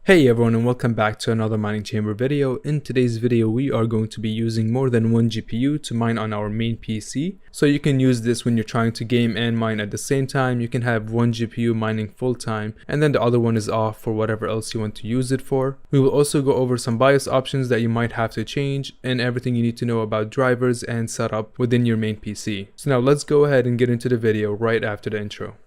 Hey everyone, and welcome back to another mining chamber video. In today's video we are going to be using more than one GPU to mine on our main PC. So you can use this when you're trying to game and mine at the same time. You can have one GPU mining full time and then the other one is off for whatever else you want to use it for. We will also go over some BIOS options that you might have to change and everything you need to know about drivers and setup within your main PC. So now let's go ahead and get into the video right after the intro.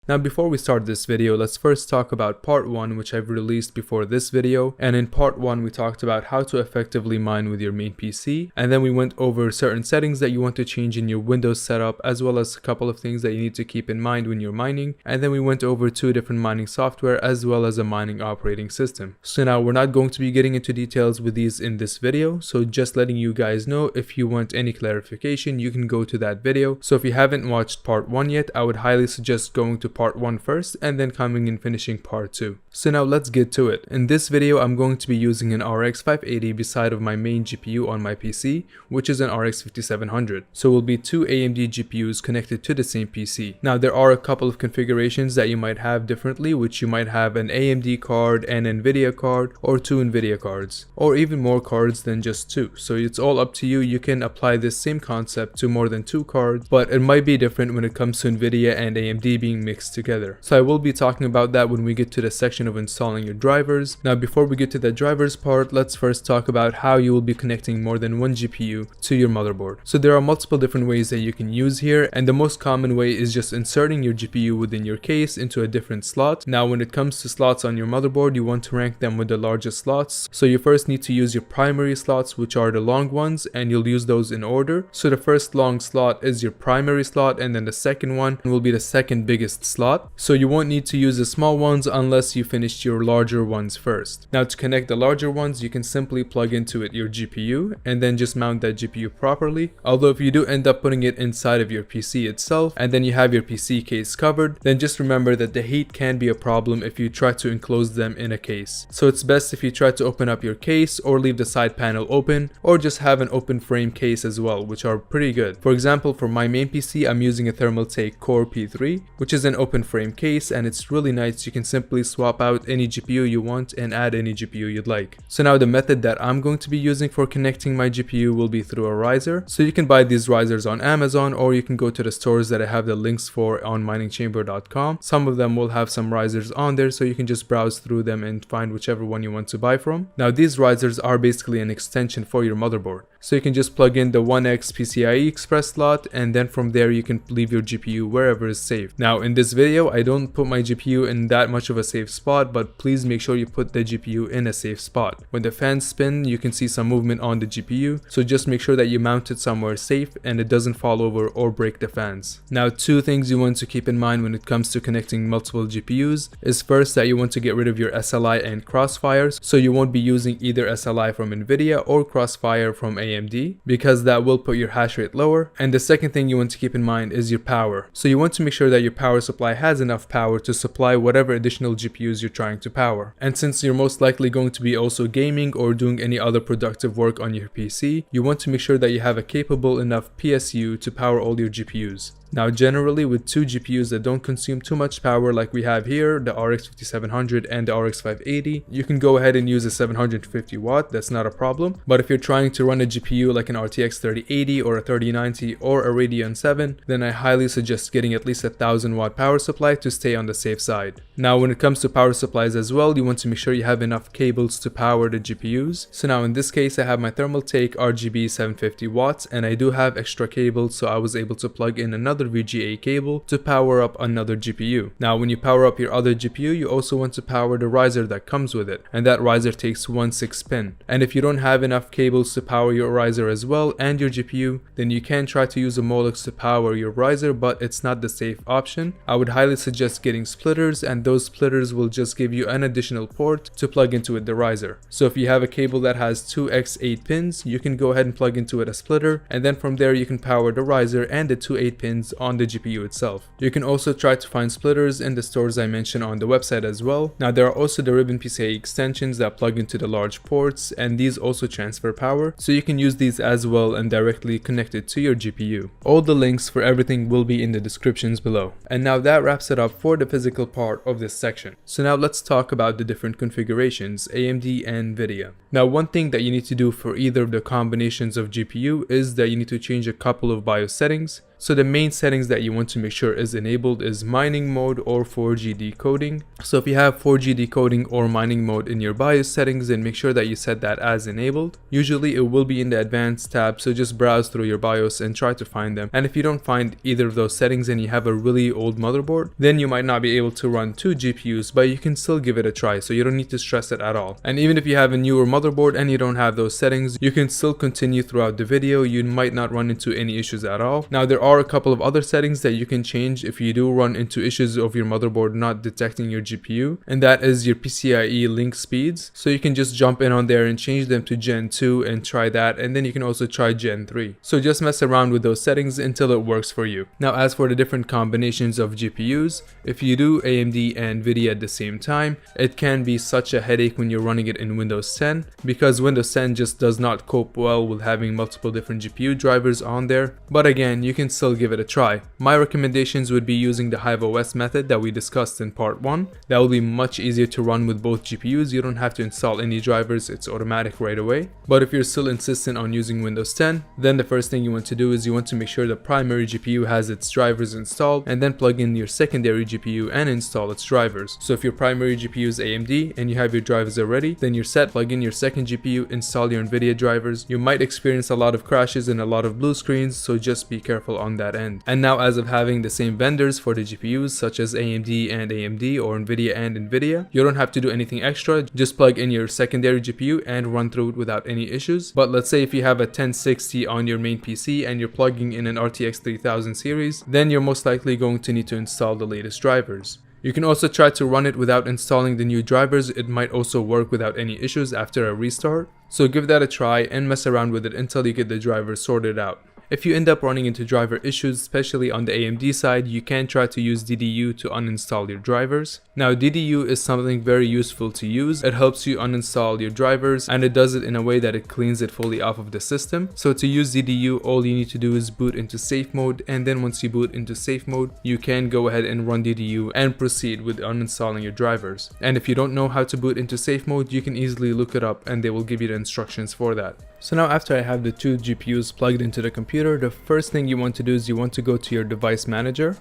Now before we start this video, let's first talk about part 1, which I've released before this video. And in part 1 we talked about how to effectively mine with your main PC, and then we went over certain settings that you want to change in your Windows setup, as well as a couple of things that you need to keep in mind when you're mining. And then we went over 2 different mining software as well as a mining operating system. So now we're not going to be getting into details with these in this video, so just letting you guys know, if you want any clarification you can go to that video. So if you haven't watched part 1 yet, I would highly suggest going to part 1 first and then coming and finishing part 2. So now let's get to it. In this video I'm going to be using an RX 580 beside of my main GPU on my PC, which is an RX 5700. So it will be 2 AMD GPUs connected to the same PC. Now there are a couple of configurations that you might have differently, which you might have an AMD card, an Nvidia card, or 2 Nvidia cards, or even more cards than just 2. So it's all up to you. You can apply this same concept to more than 2 cards, but it might be different when it comes to Nvidia and AMD being mixed together. So I will be talking about that when we get to the section of installing your drivers. Now before we get to the drivers part, let's first talk about how you will be connecting more than one GPU to your motherboard. So there are multiple different ways that you can use here, and the most common way is just inserting your GPU within your case into a different slot. Now when it comes to slots on your motherboard, you want to rank them with the largest slots. So you first need to use your primary slots, which are the long ones, and you'll use those in order. So the first long slot is your primary slot, and then the second one will be the second biggest slot. So you won't need to use the small ones unless you finished your larger ones first. Now to connect the larger ones, you can simply plug into it your GPU and then just mount that GPU properly. Although if you do end up putting it inside of your PC itself and then you have your PC case covered, then just remember that the heat can be a problem if you try to enclose them in a case. So it's best if you try to open up your case or leave the side panel open, or just have an open frame case as well, which are pretty good. For example, for my main PC I'm using a Thermaltake Core P3, which is an open frame case, and it's really nice. You can simply swap out any GPU you want and add any GPU you'd like. So now the method that I'm going to be using for connecting my GPU will be through a riser. So you can buy these risers on Amazon, or you can go to the stores that I have the links for on miningchamber.com. Some of them will have some risers on there, so you can just browse through them and find whichever one you want to buy from. Now these risers are basically an extension for your motherboard. So you can just plug in the 1X PCIe Express slot, and then from there you can leave your GPU wherever is safe. Now in this video I don't put my GPU in that much of a safe spot, but please make sure you put the GPU in a safe spot. When the fans spin you can see some movement on the GPU, so just make sure that you mount it somewhere safe and it doesn't fall over or break the fans. Now 2 things you want to keep in mind when it comes to connecting multiple GPUs is first that you want to get rid of your SLI and Crossfires, so you won't be using either SLI from Nvidia or Crossfire from AMD, because that will put your hash rate lower. And the second thing you want to keep in mind is your power. So you want to make sure that your power supply has enough power to supply whatever additional GPUs you're trying to power. And since you're most likely going to be also gaming or doing any other productive work on your PC, you want to make sure that you have a capable enough PSU to power all your GPUs. Now generally with 2 GPUs that don't consume too much power like we have here, the RX 5700 and the RX 580, you can go ahead and use a 750 watt, that's not a problem. But if you're trying to run a GPU like an RTX 3080 or a 3090 or a Radeon 7, then I highly suggest getting at least a 1000 watt power supply to stay on the safe side. Now when it comes to power supplies as well, you want to make sure you have enough cables to power the GPUs. So now in this case I have my Thermaltake RGB 750 watts, and I do have extra cables, so I was able to plug in another VGA cable to power up another GPU. Now when you power up your other GPU, you also want to power the riser that comes with it, and that riser takes 1 6-pin. And if you don't have enough cables to power your riser as well and your GPU, then you can try to use a Molex to power your riser, but it's not the safe option. I would highly suggest getting splitters, and those splitters will just give you an additional port to plug into it the riser. So if you have a cable that has 2x8 pins, you can go ahead and plug into it a splitter, and then from there you can power the riser and the 2 8 pins settings on the GPU itself. You can also try to find splitters in the stores I mentioned on the website as well. Now there are also the Ribbon PCIe extensions that plug into the large ports, and these also transfer power, so you can use these as well and directly connect it to your GPU. All the links for everything will be in the descriptions below. And now that wraps it up for the physical part of this section. So now let's talk about the different configurations, AMD and Nvidia. Now one thing that you need to do for either of the combinations of GPU is that you need to change a couple of BIOS settings. So the main settings that you want to make sure is enabled is mining mode or 4G decoding. So if you have 4G decoding or mining mode in your BIOS settings, then make sure that you set that as enabled. Usually it will be in the advanced tab, so just browse through your BIOS and try to find them. And if you don't find either of those settings and you have a really old motherboard, then you might not be able to run 2 GPUs, but you can still give it a try, so you don't need to stress it at all. And even if you have a newer motherboard and you don't have those settings, you can still continue throughout the video. You might not run into any issues at all. Now there are a couple of other settings that you can change if you do run into issues of your motherboard not detecting your GPU, and that is your PCIe link speeds. So you can just jump in on there and change them to Gen 2 and try that, and then you can also try Gen 3. So just mess around with those settings until it works for you. Now as for the different combinations of GPUs, if you do AMD and Nvidia at the same time, it can be such a headache when you're running it in Windows 10, because Windows 10 just does not cope well with having multiple different GPU drivers on there. But again, you can still give it a try. My recommendations would be using the HiveOS method that we discussed in part 1. That will be much easier to run with both GPUs. You don't have to install any drivers, it's automatic right away. But if you're still insistent on using Windows 10, then the first thing you want to do is you want to make sure the primary GPU has its drivers installed, and then plug in your secondary GPU and install its drivers. So if your primary GPU is AMD and you have your drivers already, then you're set. Plug in your second GPU, install your Nvidia drivers. You might experience a lot of crashes and a lot of blue screens, so just be careful on that end. And now, as of having the same vendors for the GPUs such as AMD and AMD or Nvidia and Nvidia, you don't have to do anything extra. Just plug in your secondary GPU and run through it without any issues. But let's say if you have a 1060 on your main PC and you're plugging in an RTX 3000 series, then you're most likely going to need to install the latest drivers. You can also try to run it without installing the new drivers. It might also work without any issues after a restart. So give that a try and mess around with it until you get the drivers sorted out. If you end up running into driver issues, especially on the AMD side, you can try to use DDU to uninstall your drivers. Now DDU is something very useful to use. It helps you uninstall your drivers, and it does it in a way that it cleans it fully off of the system. So to use DDU, all you need to do is boot into safe mode, and then once you boot into safe mode, you can go ahead and run DDU and proceed with uninstalling your drivers. And if you don't know how to boot into safe mode, you can easily look it up and they will give you the instructions for that. So now after I have the 2 GPUs plugged into the computer, the first thing you want to do is you want to go to your device manager.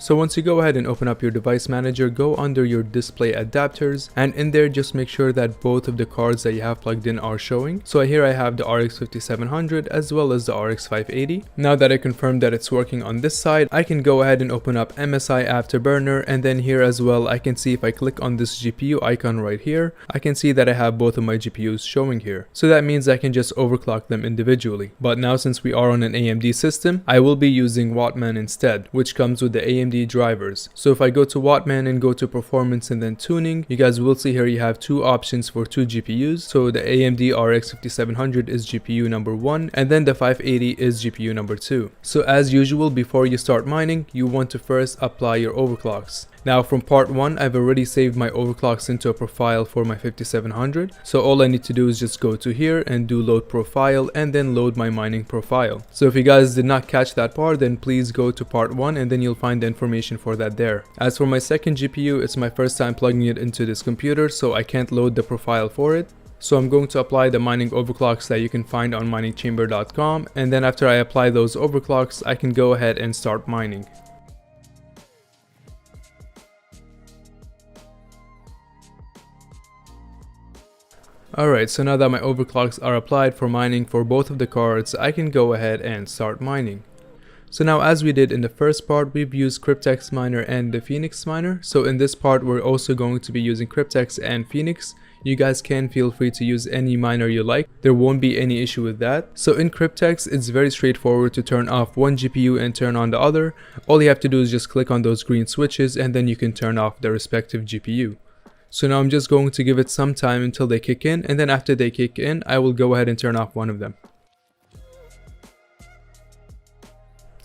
So once you go ahead and open up your device manager, go under your display adapters, and in there just make sure that both of the cards that you have plugged in are showing. So here I have the RX 5700 as well as the RX 580. Now that I confirmed that it's working on this side, I can go ahead and open up MSI Afterburner, and then here as well I can see if I click on this GPU icon right here, I can see that I have both of my GPUs showing here. So that means I can just overclock them individually. But now since we are on an AMD system, I will be using Wattman instead, which comes with the AMD drivers. So if I go to Wattman and go to performance and then tuning, you guys will see here you have 2 options for 2 GPUs. So the AMD RX 5700 is GPU number 1, and then the 580 is GPU number 2. So as usual, before you start mining, you want to first apply your overclocks. Now from part 1, I've already saved my overclocks into a profile for my 5700. So all I need to do is just go to here and do load profile and then load my mining profile. So if you guys did not catch that part, then please go to part 1 and then you'll find the information for that there. As for my second GPU, it's my first time plugging it into this computer, so I can't load the profile for it. So I'm going to apply the mining overclocks that you can find on miningchamber.com, and then after I apply those overclocks, I can go ahead and start mining. Alright, so now that my overclocks are applied for mining for both of the cards, I can go ahead and start mining. So now, as we did in the first part, we've used Cryptex Miner and the Phoenix Miner. So in this part, we're also going to be using Cryptex and Phoenix. You guys can feel free to use any miner you like. There won't be any issue with that. So in Cryptex, it's very straightforward to turn off one GPU and turn on the other. All you have to do is just click on those green switches and then you can turn off the respective GPU. So now I'm just going to give it some time until they kick in, and then after they kick in, I will go ahead and turn off one of them.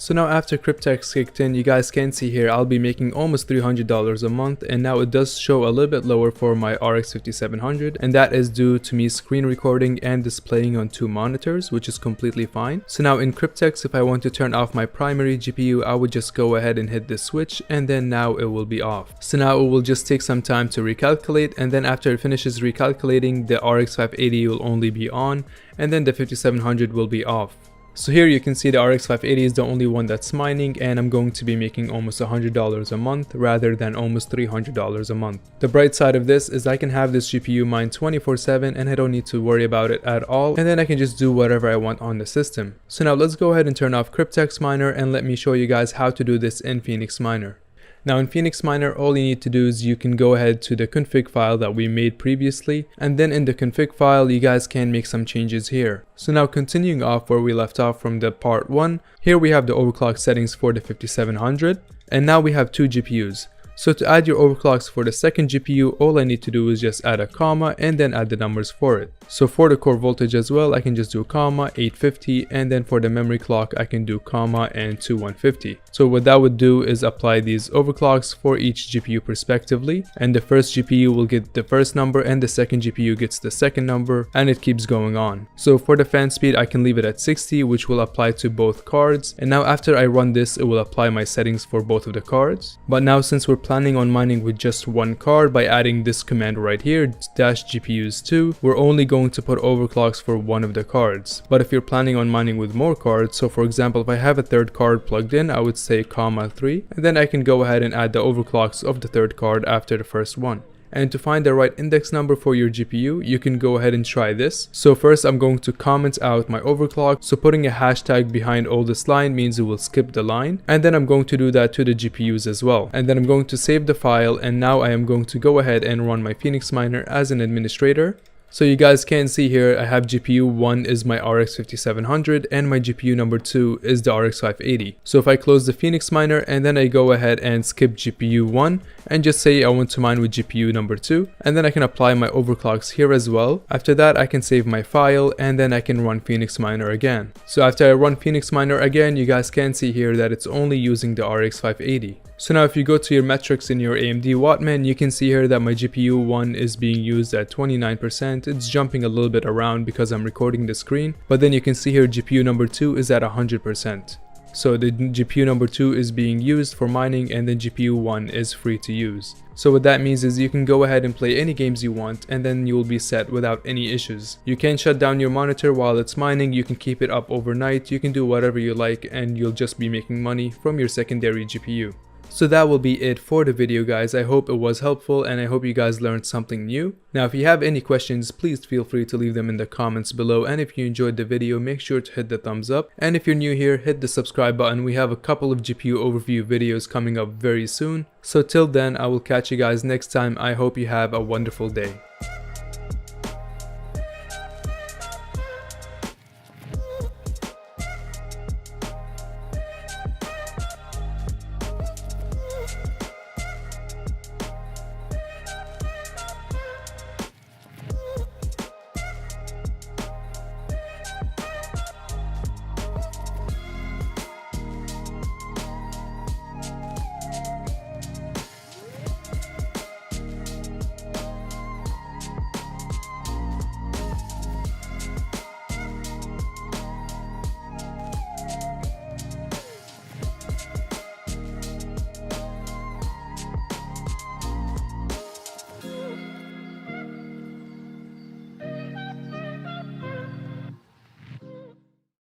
So now after Cryptex kicked in, you guys can see here I'll be making almost $300 a month, and now it does show a little bit lower for my RX 5700, and that is due to me screen recording and displaying on 2 monitors, which is completely fine. So now in Cryptex, if I want to turn off my primary GPU, I would just go ahead and hit this switch, and then now it will be off. So now it will just take some time to recalculate, and then after it finishes recalculating, the RX 580 will only be on, and then the 5700 will be off. So here you can see the RX 580 is the only one that's mining, and I'm going to be making almost $100 a month rather than almost $300 a month. The bright side of this is I can have this GPU mine 24/7 and I don't need to worry about it at all, and then I can just do whatever I want on the system. So now let's go ahead and turn off Cryptex Miner and let me show you guys how to do this in Phoenix Miner. Now in Phoenix Miner, all you need to do is you can go ahead to the config file that we made previously, and then in the config file you guys can make some changes here. So now continuing off where we left off from the part 1, here we have the overclock settings for the 5700, and now we have 2 GPUs. So to add your overclocks for the second GPU, all I need to do is just add a comma and then add the numbers for it. So for the core voltage as well, I can just do comma 850, and then for the memory clock I can do comma and 2150. So what that would do is apply these overclocks for each GPU respectively, and the first GPU will get the first number and the second GPU gets the second number, and it keeps going on. So for the fan speed I can leave it at 60, which will apply to both cards, and now after I run this it will apply my settings for both of the cards. But now since we're planning on mining with just one card, by adding this command right here, -GPUs2, we're only going to put overclocks for one of the cards. But if you're planning on mining with more cards, so for example if I have a third card plugged in, I would say comma 3, and then I can go ahead and add the overclocks of the third card after the first one. And to find the right index number for your GPU, you can go ahead and try this. So first I'm going to comment out my overclock, so putting a hashtag behind all this line means it will skip the line, and then I'm going to do that to the GPUs as well. And then I'm going to save the file, and now I am going to go ahead and run my Phoenix Miner as an administrator. So you guys can see here I have GPU 1 is my RX 5700 and my GPU number 2 is the RX 580. So if I close the Phoenix Miner and then I go ahead and skip GPU 1 and just say I want to mine with GPU number 2, and then I can apply my overclocks here as well. After that I can save my file, and then I can run Phoenix Miner again. So after I run Phoenix Miner again, you guys can see here that it's only using the RX 580. So now if you go to your metrics in your AMD Wattman, you can see here that my GPU 1 is being used at 29%. It's jumping a little bit around because I'm recording the screen, but then you can see here GPU number 2 is at 100%. So the GPU number 2 is being used for mining, and then GPU 1 is free to use. So what that means is you can go ahead and play any games you want, and then you will be set without any issues. You can shut down your monitor while it's mining, you can keep it up overnight, you can do whatever you like, and you'll just be making money from your secondary GPU. So that will be it for the video, guys. I hope it was helpful, and I hope you guys learned something new. Now if you have any questions, please feel free to leave them in the comments below, and if you enjoyed the video, make sure to hit the thumbs up, and if you're new here, hit the subscribe button. We have a couple of GPU overview videos coming up very soon. So till then, I will catch you guys next time. I hope you have a wonderful day.